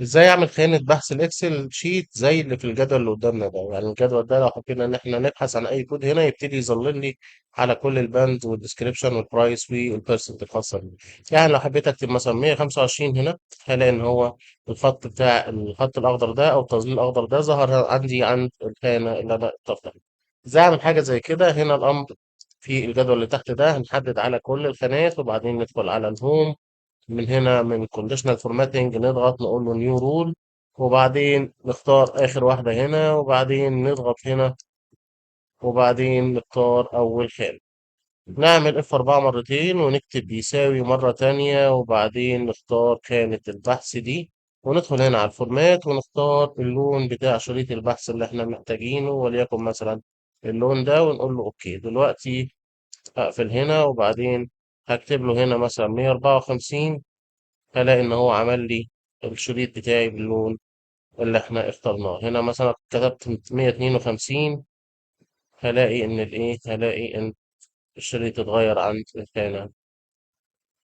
ازاي اعمل خانة بحث الاكسل شيت زي اللي في الجدول اللي قدامنا ده؟ يعني الجدول ده لو حبينا ان احنا نبحث عن اي كود هنا يبتدي يظلل لي على كل الباند والديسكريبشن والبرايس والبيرسنت الخاصة بيه. يعني لو حبيت اكتب مثلا 125 هنا، هلاقي ان هو الخط الاخضر ده او التظليل الاخضر ده ظهر عندي عند الخانة اللي انا اخترتها. ازاي اعمل حاجة زي كده؟ هنا الامر في الجدول اللي تحت ده هنحدد على كل الخانات، وبعدين ندخل على الهوم. من هنا من conditional formatting نضغط نقول له new rule، وبعدين نختار آخر واحدة هنا، وبعدين نضغط هنا، وبعدين نختار أول خانة. نعمل F4 مرتين ونكتب يساوي مرة تانية، وبعدين نختار خانة البحث دي، وندخل هنا على الفورمات ونختار اللون بتاع شريط البحث اللي احنا محتاجينه، وليكن مثلا اللون ده، ونقول له اوكي. دلوقتي هقفل هنا، وبعدين هكتب له هنا مثلا 154، هلاقي إن هو عمل لي الشريط بتاعي باللون اللي إحنا اخترناه. هنا مثلا كتبت 152، هلاقي إن الإيه، هلاقي إن الشريط اتغير عند الخانة